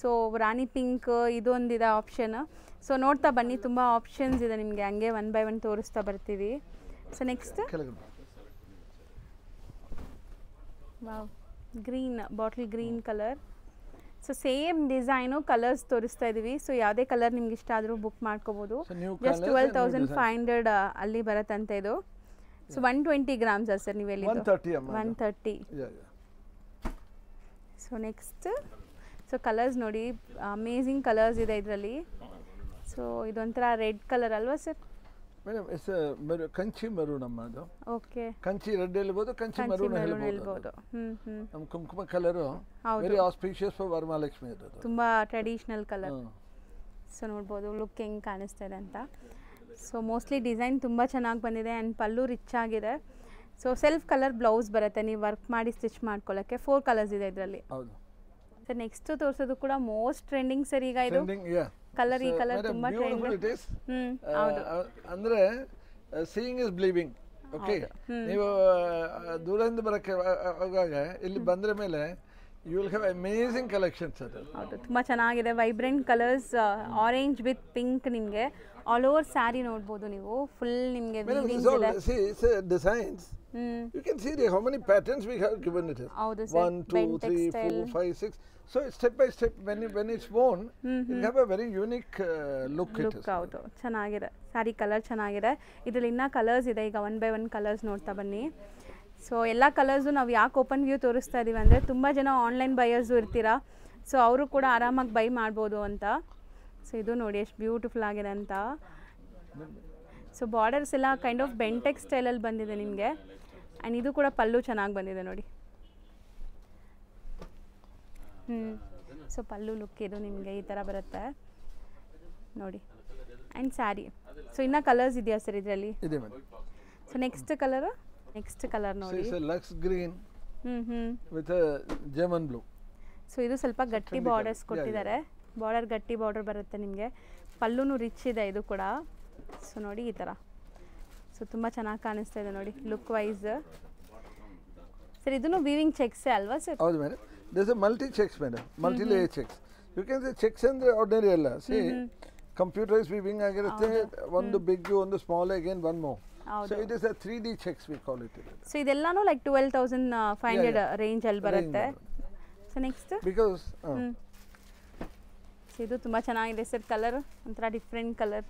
ಸೊ ರಾಣಿ ಪಿಂಕ್ ಇದೊಂದಿದೆ ಆಪ್ಷನ್. ಸೊ ನೋಡ್ತಾ ಬನ್ನಿ, ತುಂಬ ಆಪ್ಷನ್ಸ್ ಇದೆ ನಿಮಗೆ. ಹಂಗೆ 1 by 1 ತೋರಿಸ್ತಾ ಬರ್ತೀವಿ. So next wow, green, bottle green colour. So same design, colours ತೋರಿಸ್ತಾ ಇದ್ದೀವಿ. ಸೊ ಯಾವುದೇ ಕಲರ್ ನಿಮ್ಗೆ ಇಷ್ಟ ಆದರೂ ಬುಕ್ ಮಾಡ್ಕೋಬೋದು. ಜಸ್ಟ್ 12,500 ಅಲ್ಲಿ ಬರುತ್ತಂತೆ ಇದು. ಸೊ 120 grams ಸರ್ ನೀವು ಹೇಳಿದ್ದು? 130. ಸೊ ನೆಕ್ಸ್ಟ್, ಸೊ ಕಲರ್ಸ್ ನೋಡಿ, ಅಮೇಝಿಂಗ್ ಕಲರ್ಸ್ ಇದೆ ಇದರಲ್ಲಿ. ಸೊ ಇದೊಂಥರ ರೆಡ್ ಕಲರ್ ಅಲ್ವಾ sir? Madam it's Kanchi maroon ಅಮ್ಮ ಅದು. ಓಕೆ, ಕಂಚಿ ರೆಡ್ ಹೇಳ್ಬೋದು, ಕಂಚಿ ಮರೂನ್ ಹೇಳ್ಬೋದು. ನಮ್ಮ ಕುಂಕುಮ colour very auspicious for Varamahalakshmi ಅದು, ತುಂಬಾ ಟ್ರೆಡಿಷನಲ್ ಕಲರ್. ಸೊ ನೋಡ್ಬೋದು ಲುಕ್ ಹೆಂಗೆ ಕಾಣಿಸ್ತಾ ಇದೆ ಅಂತ. ಸೊ ಮೋಸ್ಟ್ಲಿ ಡಿಸೈನ್ ತುಂಬ ಚೆನ್ನಾಗಿ ಬಂದಿದೆ ಆ್ಯಂಡ್ ಪಲ್ಲು ರಿಚ್ ಆಗಿದೆ. ಸೊ ಸೆಲ್ಫ್ ಕಲರ್ ಬ್ಲೌಸ್ ಬರುತ್ತೆ, ನೀವು ವರ್ಕ್ ಮಾಡಿ ಸ್ಟಿಚ್ ಮಾಡ್ಕೊಳ್ಳೋಕ್ಕೆ. 4 ಕಲರ್ಸ್ ಇದೆ ಇದರಲ್ಲಿ. ಹೌದು. ಸರ್ ನೆಕ್ಸ್ಟ್ ತೋರಿಸೋದು ಕೂಡ ಮೋಸ್ಟ್ ಟ್ರೆಂಡಿಂಗ್ ಸರ್ ಈಗ ಇದು ಟ್ರೆಂಡಿಂಗ್ ಯಾ ಕಲರ್, ಈ ಕಲರ್ ತುಂಬಾ ಬ್ಯೂಟಿಫುಲ್ ಇಟ್ ಇಸ್. ಅಂದ್ರೆ ಸೀಯಿಂಗ್ ಇಸ್ ಬಿಲೀವಿಂಗ್. ಓಕೆ, ನೀವು ದೂರದಿಂದ ಬರಕ್ಕೆ ಹೋಗಾಗ ಇಲ್ಲಿ ಬಂದ್ರ ಮೇಲೆ you will have amazing collections. ಅದು ಹೌದು, ತುಂಬ ಚೆನ್ನಾಗಿದೆ. Vibrant colours, orange with pink. ನಿಮಗೆ ಆಲ್ ಓವರ್ ಸ್ಯಾರಿ ನೋಡ್ಬೋದು ನೀವು. ಫುಲ್ ನಿಮಗೆ designs. You can see how many patterns we have given it. ಹೌದು sir. 1 2 3 4 5 6. So step by step when it's worn, it have a very unique look. It is. ಹೌದು, ಚೆನ್ನಾಗಿದೆ. ಸ್ಯಾರಿ ಕಲರ್ ಚೆನ್ನಾಗಿದೆ. ಇದರಲ್ಲಿ ಇನ್ನೂ ಕಲರ್ಸ್ ಇದೆ. ಈಗ 1 by 1 ಕಲರ್ಸ್ ನೋಡ್ತಾ ಬನ್ನಿ. ಸೊ ಎಲ್ಲ ಕಲರ್ಸು ನಾವು ಯಾಕೆ ಓಪನ್ ವ್ಯೂ ತೋರಿಸ್ತಾ ಇದ್ದೀವಿ ಅಂದರೆ ತುಂಬ ಜನ ಆನ್ಲೈನ್ ಬೈಯರ್ಸು ಇರ್ತೀರಾ, ಸೊ ಅವರು ಕೂಡ ಆರಾಮಾಗಿ ಬೈ ಮಾಡ್ಬೋದು ಅಂತ. ಸೊ ಇದು ನೋಡಿ ಎಷ್ಟು ಬ್ಯೂಟಿಫುಲ್ ಆಗಿದೆ ಅಂತ. ಸೊ ಬಾರ್ಡರ್ಸ್ ಎಲ್ಲ ಕೈಂಡ್ ಆಫ್ ಬೆಂಟೆಕ್ಸ್ ಸ್ಟೈಲಲ್ಲಿ ಬಂದಿದೆ ನಿಮಗೆ. ಆ್ಯಂಡ್ ಇದು ಕೂಡ ಪಲ್ಲು ಚೆನ್ನಾಗಿ ಬಂದಿದೆ ನೋಡಿ. ಸೊ ಪಲ್ಲು ಲುಕ್ ಇದು ನಿಮಗೆ ಈ ಥರ ಬರುತ್ತೆ ನೋಡಿ. And sari. ಸೊ ಇನ್ನೂ ಕಲರ್ಸ್ ಇದೆಯಾ ಸರ್ ಇದರಲ್ಲಿ? ಇದೆ ಮೇಡಮ್. ಸೊ ನೆಕ್ಸ್ಟ್ ಕಲರ್ ನೋಡಿ. Lux green with German blue. So ಇದು ಸ್ವಲ್ಪ ಗಟ್ಟಿ ಬಾರ್ಡರ್ಸ್ ಕೊಟ್ಟಿದ್ದಾರೆ. ಬಾರ್ಡರ್ ಗಟ್ಟಿ ಬಾರ್ಡರ್ ಬರುತ್ತೆ ನಿಮಗೆ. ಪಲ್ಲುನು ರಿಚ್ ಇದೆ ಇದು ಕೂಡ. ಸೊ ನೋಡಿ ಈ ಥರ. ಸೊ ತುಂಬ ಚೆನ್ನಾಗಿ ಕಾಣಿಸ್ತಾ ಇದೆ ನೋಡಿ ಲುಕ್ ವೈಸ್. ಸರ್ ಇದನ್ನು ವೀವಿಂಗ್ ಚೆಕ್ಸ್ ಅಲ್ವಾ ಸರ್? ಹೌದು madam. This is multi checks madam, multi layer checks. You can say checks ಅಂದರೆ ಆರ್ಡಿನರಿ ಅಲ್ಲ. ಸಿ ಕಂಪ್ಯೂಟರೈಸ್ ವೀವಿಂಗ್ ಆಗಿರುತ್ತೆ. ಒಂದು ಬಿಗ್, ಒಂದು small, again one more. So it is a 3D checks we call it. So ಇದೆಲ್ಲಾನು like 12,500 range ಅಲ್ಲಿ ಬರುತ್ತೆ. ಸೊ ನೆಕ್ಸ್ಟ್ ಬಿಕಾಸ್ ಸೊ ಇದು ತುಂಬ ಚೆನ್ನಾಗಿದೆ ಸರ್. ಕಲರ್ ಒಂಥರ ಡಿಫ್ರೆಂಟ್ ಕಲರ್.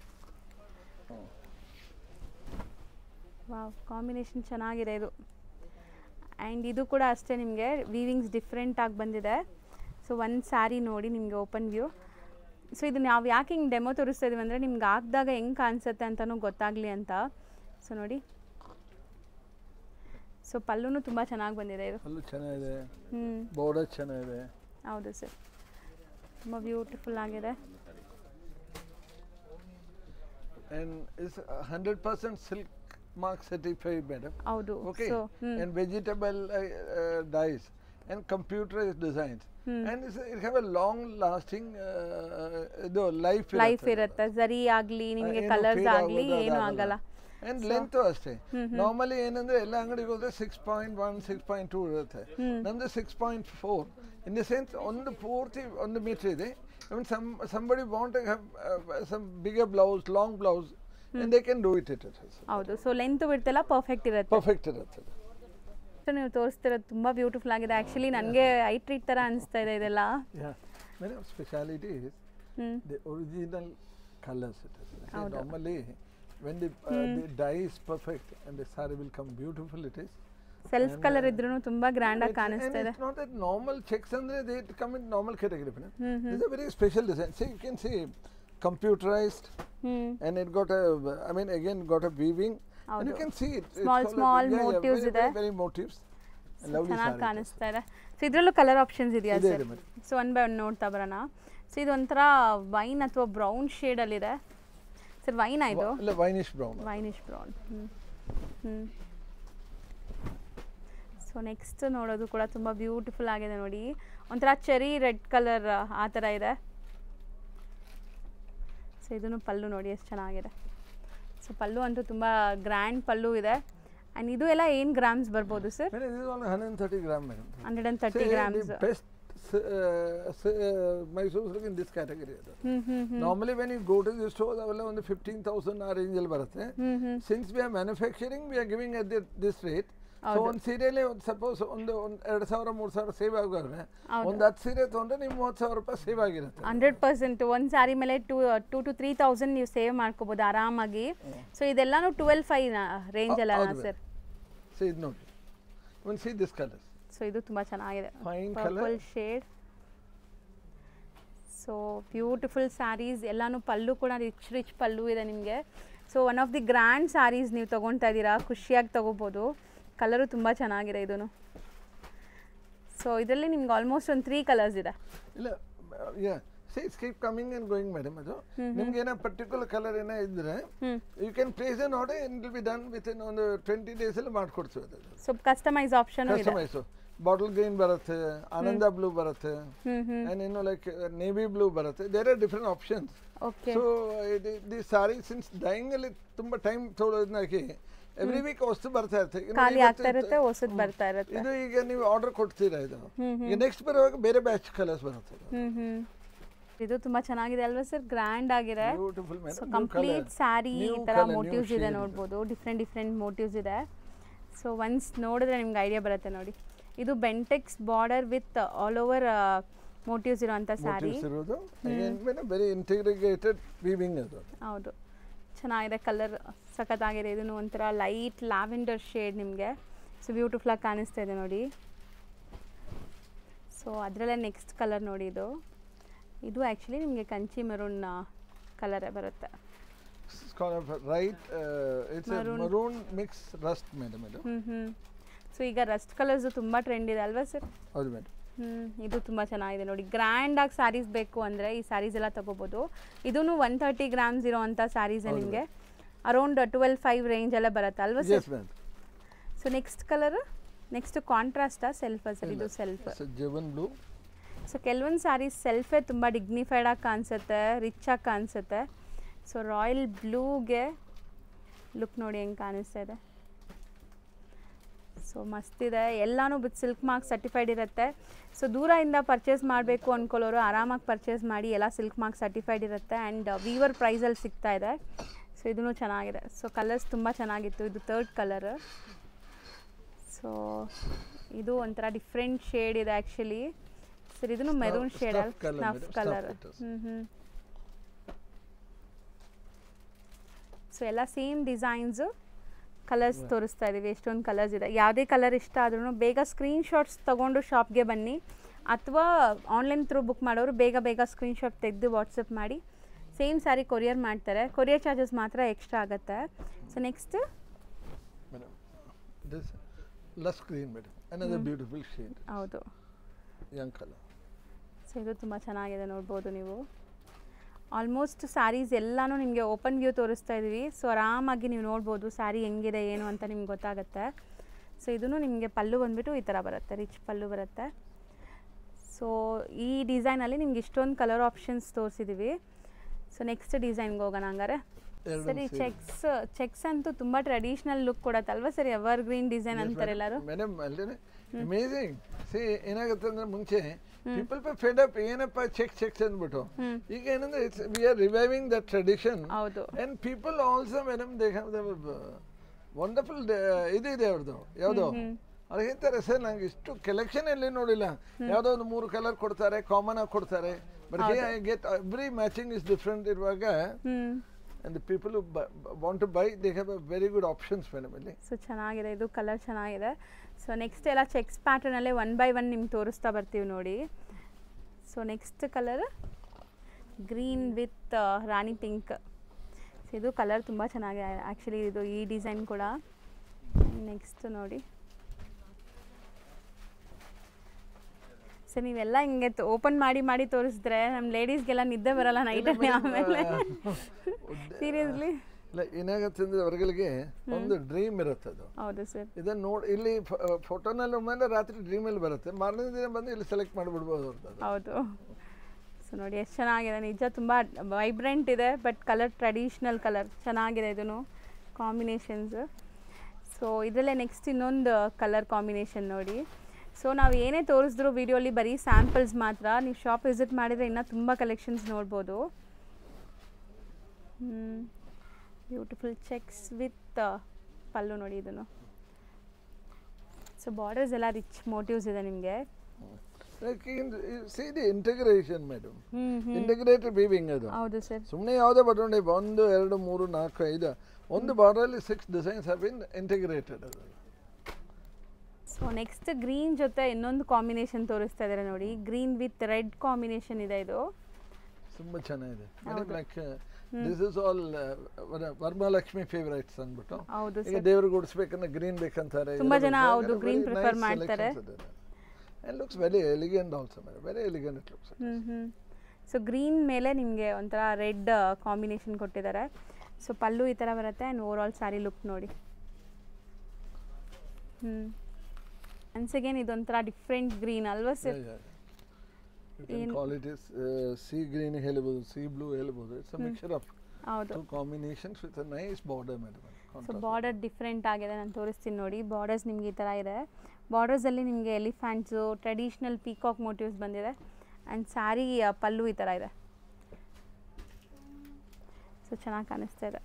ವಾವ್, ಕಾಂಬಿನೇಷನ್ ಚೆನ್ನಾಗಿದೆ ಇದು. ಆ್ಯಂಡ್ ಇದು ಕೂಡ ಅಷ್ಟೇ ನಿಮಗೆ ವೀವಿಂಗ್ಸ್ ಡಿಫ್ರೆಂಟ್ ಆಗಿ ಬಂದಿದೆ. ಸೊ ಒಂದು ಸ್ಯಾರಿ ನೋಡಿ ನಿಮಗೆ ಓಪನ್ ವ್ಯೂ. ಸೊ ಇದು ನಾವು ಯಾಕೆ ಹಿಂಗೆ ಡೆಮೋ ತೋರಿಸ್ತಾ ಇದೀವಿ ಅಂದರೆ ನಿಮ್ಗೆ ಹಾಕಿದಾಗ ಹೆಂಗೆ ಕಾಣಿಸುತ್ತೆ ಅಂತಲೂ ಗೊತ್ತಾಗಲಿ ಅಂತ. ಸೊ ನೋಡಿ. ಸೊ ಪಲ್ಲುನು ತುಂಬ ಚೆನ್ನಾಗಿ ಬಂದಿದೆ ಇದು. ಪಲ್ಲು ಚೆನ್ನಾಗಿದೆ, ಬಾರ್ಡರ್ ಚೆನ್ನಾಗಿದೆ. ಹೌದು ಸರ್, ತುಂಬ ಬ್ಯೂಟಿಫುಲ್ ಆಗಿದೆ. And is 100% silk mark certified madam. ಹೌದು. Okay. So, and vegetable dyes and computerized designs. And it have a long lasting life ಇರುತ್ತೆ. ಜರಿ ಆಗಲಿ ನಿಮಗೆ ಕಲರ್ಸ್ ಆಗಲಿ ಏನೂ ಆಗಲ್ಲ. And length ಅಷ್ಟೇ. ನಾರ್ಮಲಿ ಏನಂದ್ರೆ ಎಲ್ಲ ಅಂಗಡಿಗೆ ಹೋದ್ರೆ 6.1 6.2 ಇರುತ್ತೆ. ನಮ್ದು 6.4. ಇನ್ ದ ಸೆನ್ಸ್ ಒಂದು ಪೂರ್ತಿ 1 ಮೀಟರ್ ಇದೆ. Even somebody want to have some bigger blouse, long blouse, and they can do it. ಹೌದು. ಸೊ ಲೆಂತ್ ವಿಡ್ತ್ ಎಲ್ಲ ಪರ್ಫೆಕ್ಟ್ ಇರುತ್ತೆ. ಸೊ ನೀವು ತೋರಿಸ್ತಿರೋದು ತುಂಬ ಬ್ಯೂಟಿಫುಲ್ ಆಗಿದೆ. ಆ್ಯಕ್ಚುಲಿ ನನಗೆ ಐ ಟ್ರೀಟ್ ಥರ ಅನಿಸ್ತಾ ಇದೆ ಇದೆಲ್ಲ. Madam speciality is the original colours. Normally when the dye is perfect and the saree will come beautiful. It is self colour ಇದ್ರೂ ತುಂಬಾ ಗ್ರ್ಯಾಂಡ್ ಆಗಿ ಕಾಣಿಸ್ತಾ ಇದೆ. It's not that normal checks andre they come in normal category. It's a very special design. See, you can see computerized and it got a, I mean again got a weaving and you can see it. Small motives ಇದೆ. Very motives. ಚೆನ್ನಾಗಿ ಕಾಣಿಸ್ತಾ ಇದೆ. ಸೊ ಇದರಲ್ಲೂ ಕಲರ್ ಆಪ್ಷನ್ಸ್ ಇದೆಯಾ ಸರ್? ಸೊ 1 by 1 ನೋಡ್ತಾ ಬರೋಣ. ಸೊ ಇದು ಒಂಥರ ವೈನ್ ಅಥವಾ ಬ್ರೌನ್ ಶೇಡಲ್ಲಿದೆ ಸರ್. ವೈನಾ ಇದು? ಇಲ್ಲ, ವೈನಿಶ್ ಬ್ರೌನ್. ಸೊ ನೆಕ್ಸ್ಟ್ ನೋಡೋದು ಕೂಡ ತುಂಬ ಬ್ಯೂಟಿಫುಲ್ ಆಗಿದೆ ನೋಡಿ. ಒಂಥರ ಚೆರಿ ರೆಡ್ ಕಲರ್ ಆ ಥರ ಇದೆ. ಸೊ ಇದನ್ನು ಪಲ್ಲು ನೋಡಿ ಎಷ್ಟು ಚೆನ್ನಾಗಿದೆ. ಸೊ ಪಲ್ಲು ಅಂತೂ ತುಂಬ ಗ್ರ್ಯಾಂಡ್ ಪಲ್ಲು ಇದೆ. ಆ್ಯಂಡ್ ಇದು ಎಲ್ಲ ಏನು ಗ್ರಾಮ್ಸ್ ಬರ್ಬೋದು sir? 130 gram madam. 130 grams. Mysore silk in this category. Normally when you go to the store ಅವೆಲ್ಲ ಒಂದು 15,000 ಆ ರೇಂಜ್ ಅಲ್ಲಿ ಬರುತ್ತೆ. Since we are manufacturing, we are giving at this rate. So ಒಂದು ಸೀರೆಯಲ್ಲಿ ಸಪೋಸ್ ಒಂದು 2,000-3,000 ಸೇವ್ ಆಗಿದ್ರೆ ಒಂದು 10 ಸೀರೆ ತೊಗೊಂಡ್ರೆ ನೀವು 30,000 ರೂಪಾಯಿ ಸೇವ್ ಆಗಿರುತ್ತೆ. 100%. ಒಂದು ಸ್ಯಾರಿ ಮೇಲೆ 2,000 to 3,000 ನೀವು ಸೇವ್ ಮಾಡ್ಕೋಬಹುದು ಆರಾಮಾಗಿ. ಸೊ ಇದೆಲ್ಲಾನು 12,500 ರೇಂಜ್ ಅಲ್ಲ ಸರ್? ಸೊ ಇದು ನೋಡಿ, ಒಂದು ಸಿ ದಿಸ್ ಕಲರ್ಸ್. ಸೊ ಇದು ತುಂಬ ಚೆನ್ನಾಗಿದೆ, purple shade. So beautiful saris ಎಲ್ಲಾನು. ಪಲ್ಲು ಕೂಡ ರಿಚ್ ಪಲ್ಲು ಇದೆ ನಿಮಗೆ. So one of the grand saris ನೀವು ತೊಗೊಳ್ತಾ ಇದ್ದೀರಾ, ಖುಷಿಯಾಗಿ ತೊಗೋಬೋದು. ಕಲರು ತುಂಬ ಚೆನ್ನಾಗಿದೆ ಇದೂ. ಸೊ ಇದರಲ್ಲಿ ನಿಮ್ಗೆ ಆಲ್ಮೋಸ್ಟ್ ಒಂದು 3 ಕಲರ್ಸ್ ಇದೆ. ಇಲ್ಲ, it's keep coming and going madam. ಅದು ನಿಮಗೆ ಏನೋ ಪರ್ಟಿಕ್ಯುಲರ್ ಕಲರ್ ಏನೋ ಇದ್ರೆ you can place an order and it will be done within ಒಂದು 20 days ಅಲ್ಲಿ ಮಾಡ್ಕೊಡ್ತೀವಿ. ಅದು ಸೊ ಕಸ್ಟಮೈಸ್ ಆಪ್ಷನ್ ಇದೆ. ಬಾಟಲ್ ಗ್ರೀನ್ ಬರುತ್ತೆ, ಆನಂದ ಬ್ಲೂ ಬರುತ್ತೆ, ಆ್ಯಂಡ್ ಇನ್ನು ಲೈಕ್ ನೇವಿ ಬ್ಲೂ ಬರುತ್ತೆ. There are different options. So the sari since dyeing ಅಲ್ಲಿ ತುಂಬ ಟೈಮ್ ತೊಗೊಳೋದನ್ನಾಗಿ ಎವ್ರಿ ವೀಕ್ ಹೊಸ್ತು ಬರ್ತಾ ಇರುತ್ತೆ. ಇದು ಈಗ ನೀವು ಆರ್ಡರ್ ಕೊಡ್ತೀರಾ, ಇದು ಈಗ ನೆಕ್ಸ್ಟ್ ಬರುವಾಗ ಬೇರೆ ಬ್ಯಾಚ್ ಕಲರ್ಸ್ ಬರುತ್ತೆ. ಇದು ತುಂಬಾ ಚೆನ್ನಾಗಿದೆ ಅಲ್ವಾ ಸರ್? ಗ್ರ್ಯಾಂಡ್ ಆಗಿದೆ. ಕಂಪ್ಲೀಟ್ ಸ್ಯಾರಿ ಈ ತರ ಮೋಟಿವ್ಸ್ ಇದೆ ನೋಡ್ಬೋದು, ಡಿಫ್ರೆಂಟ್ ಮೋಟಿವ್ಸ್ ಇದೆ. ಸೊ ಒನ್ಸ್ ನೋಡಿದ್ರೆ ನಿಮ್ಗೆ ಐಡಿಯಾ ಬರುತ್ತೆ ನೋಡಿ. ಇದು Bentex border with all over motives ಇರುವಂತ ಸ್ಯಾರಿ. ವೆರಿ ಇಂಟಿಗ್ರೇಟೆಡ್ ವೀವಿಂಗ್ ಅದು. ಹೌದು, ಚೆನ್ನಾಗಿದೆ. ಕಲರ್ ಸಖತ್ತಾಗಿದೆ. ಇದನ್ನು ಒಂಥರ ಲೈಟ್ ಲ್ಯಾವೆಂಡರ್ ಶೇಡ್ ನಿಮಗೆ. ಸೊ ಬ್ಯೂಟಿಫುಲ್ ಆಗಿ ಕಾಣಿಸ್ತಾ ಇದೆ ನೋಡಿ. ಸೊ ಅದರಲ್ಲೇ ನೆಕ್ಸ್ಟ್ ಕಲರ್ ನೋಡಿ. ಇದು ಆ್ಯಕ್ಚುಲಿ ನಿಮಗೆ ಕಂಚಿ ಮೆರೂನ್ ಕಲರೇ ಬರುತ್ತೆ. ಮರೂನ್ ಮಿಕ್ಸ್ ರಸ್ಟ್ ಮೇಡಮ್ ಇದು. ಸೊ ಈಗ ರಸ್ಟ್ ಕಲರ್ಸ್ ತುಂಬ ಟ್ರೆಂಡ್ ಇದೆ ಅಲ್ವಾ ಸರ್? ಹೌದು ಮೇಡಮ್. ಇದು ತುಂಬ ಚೆನ್ನಾಗಿದೆ ನೋಡಿ. ಗ್ರ್ಯಾಂಡಾಗಿ ಸ್ಯಾರೀಸ್ ಬೇಕು ಅಂದರೆ ಈ ಸ್ಯಾರೀಸ್ ಎಲ್ಲ ತೊಗೋಬೋದು. ಇದೂ 130 ಗ್ರಾಮ್ಸ್ ಇರೋವಂಥ ಸ್ಯಾರೀಸ್ ನಿಮಗೆ ಅರೌಂಡ್ 12,500 ರೇಂಜ್ ಎಲ್ಲ ಬರುತ್ತೆ ಅಲ್ವಾ sir? So next colour, next ಕಾಂಟ್ರಾಸ್ಟಾ ಸೆಲ್ಫಾ ಸರ್? ಇದು ಸೆಲ್ಫ್ ಬ್ಲೂ. ಸೊ ಕೆಲವೊಂದು ಸ್ಯಾರೀಸ್ ಸೆಲ್ಫೇ ತುಂಬ ಡಿಗ್ನಿಫೈಡಾಗಿ ಕಾಣಿಸುತ್ತೆ, ರಿಚ್ ಆಗಿ ಕಾಣಿಸುತ್ತೆ. ಸೊ ರಾಯಲ್ ಬ್ಲೂಗೆ ಲುಕ್ ನೋಡಿ ಹೆಂಗೆ ಕಾಣಿಸ್ತಾ ಇದೆ. ಸೊ ಮಸ್ತಿದೆ. ಎಲ್ಲನೂ ವಿತ್ ಸಿಲ್ಕ್ ಮಾರ್ಕ್ ಸರ್ಟಿಫೈಡ್ ಇರುತ್ತೆ. ಸೊ ದೂರದಿಂದ ಪರ್ಚೇಸ್ ಮಾಡಬೇಕು ಅಂದ್ಕೊಳ್ಳೋರು ಆರಾಮಾಗಿ ಪರ್ಚೇಸ್ ಮಾಡಿ, ಎಲ್ಲ ಸಿಲ್ಕ್ ಮಾರ್ಕ್ ಸರ್ಟಿಫೈಡ್ ಇರುತ್ತೆ. ಆ್ಯಂಡ್ ವೀವರ್ ಪ್ರೈಸಲ್ಲಿ ಸಿಗ್ತಾ ಇದೆ. ಸೊ ಇದೂ ಚೆನ್ನಾಗಿದೆ. ಸೊ ಕಲರ್ಸ್ ತುಂಬ ಚೆನ್ನಾಗಿತ್ತು. ಇದು 3rd ಕಲರ್. ಸೊ ಇದು ಒಂಥರ ಡಿಫ್ರೆಂಟ್ ಶೇಡ್ ಇದೆ ಆ್ಯಕ್ಚುಲಿ ಸರ್. ಇದನ್ನು ಮೆರೂನ್ ಶೇಡ್ ಅಲ್ಲಿ ಸ್ನಫ್ ಕಲರ್. ಸೊ ಎಲ್ಲ ಸೇಮ್ ಡಿಸೈನ್ಸು, ಕಲರ್ಸ್ ತೋರಿಸ್ತಾ ಇದ್ದೀವಿ. ಎಷ್ಟೊಂದು ಕಲರ್ಸ್ ಇದೆ. ಯಾವುದೇ ಕಲರ್ ಇಷ್ಟ ಆದ್ರೂ ಬೇಗ ಸ್ಕ್ರೀನ್ಶಾಟ್ಸ್ ತೊಗೊಂಡು ಶಾಪ್ಗೆ ಬನ್ನಿ, ಅಥವಾ ಆನ್ಲೈನ್ ಥ್ರೂ ಬುಕ್ ಮಾಡೋರು ಬೇಗ ಸ್ಕ್ರೀನ್ಶಾಟ್ ತೆಗೆದು ವಾಟ್ಸಪ್ ಮಾಡಿ. ಸೇಮ್ ಸ್ಯಾರಿ ಕೊರಿಯರ್ ಮಾಡ್ತಾರೆ. ಕೊರಿಯರ್ ಚಾರ್ಜಸ್ ಮಾತ್ರ ಎಕ್ಸ್ಟ್ರಾ ಆಗುತ್ತೆ. So next lush green madam, another beautiful shade. ಹೌದು, ಯಂಗ್ ಕಲರ್. ಸೊ ಇದು ತುಂಬ ಚೆನ್ನಾಗಿದೆ ನೋಡ್ಬೋದು ನೀವು. ಆಲ್ಮೋಸ್ಟ್ ಸ್ಯಾರೀಸ್ ಎಲ್ಲನೂ ನಿಮಗೆ ಓಪನ್ ವ್ಯೂ ತೋರಿಸ್ತಾ ಇದ್ದೀವಿ. ಸೊ ಆರಾಮಾಗಿ ನೀವು ನೋಡ್ಬೋದು ಸ್ಯಾರಿ ಹೆಂಗಿದೆ ಏನು ಅಂತ ನಿಮ್ಗೆ ಗೊತ್ತಾಗುತ್ತೆ. ಸೊ ಇದೂ ನಿಮಗೆ ಪಲ್ಲು ಬಂದುಬಿಟ್ಟು ಈ ಥರ ಬರುತ್ತೆ, ರಿಚ್ ಪಲ್ಲು ಬರುತ್ತೆ. ಸೊ ಈ ಡಿಸೈನಲ್ಲಿ ನಿಮ್ಗೆ ಇಷ್ಟೊಂದು ಕಲರ್ ಆಪ್ಷನ್ಸ್ ತೋರಿಸಿದ್ದೀವಿ. ಸೊ ನೆಕ್ಸ್ಟ್ ಡಿಸೈನ್ಗೆ ಹೋಗೋಣ ಹಂಗಾರೆ. ಸರಿ, ಚೆಕ್ಸ್ ಅಂತೂ ತುಂಬ ಟ್ರೆಡಿಷನಲ್ ಲುಕ್ ಕೊಡತ್ತಲ್ವಾ ಸರ್? ಎವರ್ ಗ್ರೀನ್ ಡಿಸೈನ್ ಅಂತಾರೆ ಎಲ್ಲರೂ. ಮೇಡಮ್ ಅಲ್ಲೇ ಅಮೇಜಿಂಗ್. ಸಿ ಏನಾಗುತ್ತೆ ಅಂದ್ರೆ ಮುಂಚೆ ಪೀಪಲ್ ಫೆಡ್ ಅಪ್ ಏನಪ್ಪ ಚೆಕ್ಸ್ ಅಂದ್ಬಿಟ್ಟು. ಈಗ ಏನಂದ್ರೆ we are reviving that tradition. ಹೌದು. And people also madam they have the wonderful ಇದಿದೆ ಅವ್ರದ್ದು. ಯಾವುದೋ ಅವ್ರು ಹೇಳ್ತಾರೆ ಸರ್ ನಂಗೆ ಇಷ್ಟು ಕಲೆಕ್ಷನ್ ಎಲ್ಲಿ ನೋಡಿಲ್ಲ, ಯಾವುದೋ ಒಂದು 3 ಕಲರ್ ಕೊಡ್ತಾರೆ, ಕಾಮನ್ ಆಗಿ ಕೊಡ್ತಾರೆ. But hey I get every matching is different ಇರುವಾಗ and the people who want to buy, they have a very good options madam ಇಲ್ಲಿ. ಸೊ ಚೆನ್ನಾಗಿದೆ. ಇದು ಕಲರ್ ಚೆನ್ನಾಗಿದೆ. ಸೊ ನೆಕ್ಸ್ಟ್ ಎಲ್ಲ ಚೆಕ್ಸ್ ಪ್ಯಾಟರ್ನಲ್ಲೇ 1 by 1 ನಿಮ್ಗೆ ತೋರಿಸ್ತಾ ಬರ್ತೀವಿ ನೋಡಿ. So next colour green with Rani pink. So ಇದು ಕಲರ್ ತುಂಬ ಚೆನ್ನಾಗಿದೆ ಆ್ಯಕ್ಚುಲಿ. ಇದು ಈ ಡಿಸೈನ್ ಕೂಡ. ನೆಕ್ಸ್ಟ್ ನೋಡಿ ಸರ್, ನೀವೆಲ್ಲ ಹಿಂಗೆ ಓಪನ್ ಮಾಡಿ ತೋರಿಸಿದ್ರೆ ನಮ್ಮ ಲೇಡೀಸ್ಗೆಲ್ಲ ನಿದ್ದೆ ಬರಲ್ಲ ನೈಟಲ್ಲಿ ಆಮೇಲೆ. ಸೀರಿಯಸ್ಲಿ ಏನಾಗುತ್ತೆ ಅಂದ್ರೆ ಅವರಿಗೆ ಒಂದು ಡ್ರೀಮ್ ಇರುತ್ತೆ ಅದು. ಹೌದು ಸರ್. ಇದನ್ನ ನೋಡಿ ಇಲ್ಲಿ ಫೋಟೋನಲ್ಲಿ ಒಮ್ಮೆ ರಾತ್ರಿ ಡ್ರೀಮಲ್ಲಿ ಬರುತ್ತೆ, ಮಾರನೇ ದಿನ ಬಂದು ಇಲ್ಲಿ ಸೆಲೆಕ್ಟ್ ಮಾಡಿಬಿಡ್ಬೋದು ಅವ್ರದ್ದು. ಹೌದು. ಸೊ ನೋಡಿ ಎಷ್ಟು ಚೆನ್ನಾಗಿದೆ, ನಿಜ ತುಂಬ ವೈಬ್ರೆಂಟ್ ಇದೆ. ಬಟ್ ಕಲರ್ ಟ್ರೆಡಿಷ್ನಲ್ ಕಲರ್ ಚೆನ್ನಾಗಿದೆ. ಇದೂ ಕಾಂಬಿನೇಷನ್ಸ್. ಸೊ ಇದರಲ್ಲೇ ನೆಕ್ಸ್ಟ್ ಇನ್ನೊಂದು ಕಲರ್ ಕಾಂಬಿನೇಷನ್ ನೋಡಿ. ಸೊ ನಾವು ಏನೇ ತೋರಿಸಿದ್ರು ವಿಡಿಯೋಲಿ ಬರೀ ಸ್ಯಾಂಪಲ್ಸ್ ಮಾತ್ರ. ನೀವು ಶಾಪ್ ವಿಸಿಟ್ ಮಾಡಿದರೆ ಇನ್ನೂ ತುಂಬ ಕಲೆಕ್ಷನ್ಸ್ ನೋಡ್ಬೋದು. ಬ್ಯೂಟಿಫುಲ್ ಚೆಕ್ಸ್ ವಿತ್ ಪಲ್ಲು ನೋಡಿ ಇದನ್ನು. ಸೊ ಬಾರ್ಡರ್ಸ್ ಎಲ್ಲ ರಿಚ್ ಮೋಟಿವ್ಸ್ ಇದೆ ನಿಮಗೆ. See the integration madam. Integrated weaving ಅದು. ಹೌದು ಸರ್. ಸುಮ್ಮನೆ ಯಾವುದೇ ಬಟನ್ 1 2 3 4 5 ಒಂದು ಬಾರ್ಡರ್ ಅಲ್ಲಿ 6 ಡಿಸೈನ್ಸ್ ಹ್ಯಾವ್ ಬೀನ್ ಇಂಟಿಗ್ರೇಟೆಡ್ ಅದು. ಸೊ ನೆಕ್ಸ್ಟ್ ಗ್ರೀನ್ ಜೊತೆ ಇನ್ನೊಂದು ಕಾಂಬಿನೇಷನ್ ತೋರಿಸ್ತಾ ಇದ್ದಾರೆ ನೋಡಿ. ಗ್ರೀನ್ ವಿತ್ ರೆಡ್ ಕಾಂಬಿನೇಷನ್ ಇದೆ. ಇದು ತುಂಬಾ ಚೆನ್ನಾಗಿದೆ madam. Like this is all Varamahalakshmi favourites ಅಂದ್ಬಿಟ್ಟು. ಹೌದು ಈಗ ದೇವರಿಗೆ ಉಡಿಸ್ಬೇಕಂದ್ರೆ ಗ್ರೀನ್ ಬೇಕಂತಾರೆ ತುಂಬಾ ಜನ. ಹೌದು, ಗ್ರೀನ್ ಪ್ರಿಫರ್ ಮಾಡ್ತಾರೆ. And looks very elegant also, very elegant it looks. So green ಮೇಲೆ ನಿಮಗೆ ಒಂಥರ ರೆಡ್ ಕಾಂಬಿನೇಷನ್ ಕೊಟ್ಟಿದ್ದಾರೆ. ಸೊ ಪಲ್ಲು ಈ ಥರ ಬರುತ್ತೆ. And over all sari look ನೋಡಿ. ಒನ್ಸ್ ಅಗೇನ್ ಇದೊಂಥರ ಡಿಫ್ರೆಂಟ್ ಗ್ರೀನ್ ಅಲ್ವಾ ಸರ್? ಸಿ ಗ್ರೀನ್ ಹೇಳ್ಬೋದು, ಸಿ ಬ್ಲೂ ಹೇಳ್ಬೋದು. ಇಟ್ಸ್ ಅ ಮಿಕ್ಸ್ಚರ್ ಆಫ್ ಹೌದು, two combinations with a nice border madam. So border different ಆಗಿದೆ, ನಾನು ತೋರಿಸ್ತೀನಿ ನೋಡಿ. ಬಾರ್ಡರ್ಸ್ ನಿಮಗೆ ಈ ಥರ ಇದೆ. ಬಾರ್ಡರ್ಸಲ್ಲಿ ನಿಮಗೆ ಎಲಿಫ್ಯಾಂಟ್ಸು, ಟ್ರೆಡಿಷ್ನಲ್ ಪೀಕಾಕ್ ಮೋಟಿವ್ಸ್ ಬಂದಿದೆ. ಆ್ಯಂಡ್ ಸ್ಯಾರಿ ಪಲ್ಲು ಈ ಥರ ಇದೆ. ಸೊ ಚೆನ್ನಾಗಿ ಕಾಣಿಸ್ತಾ ಇದೆ.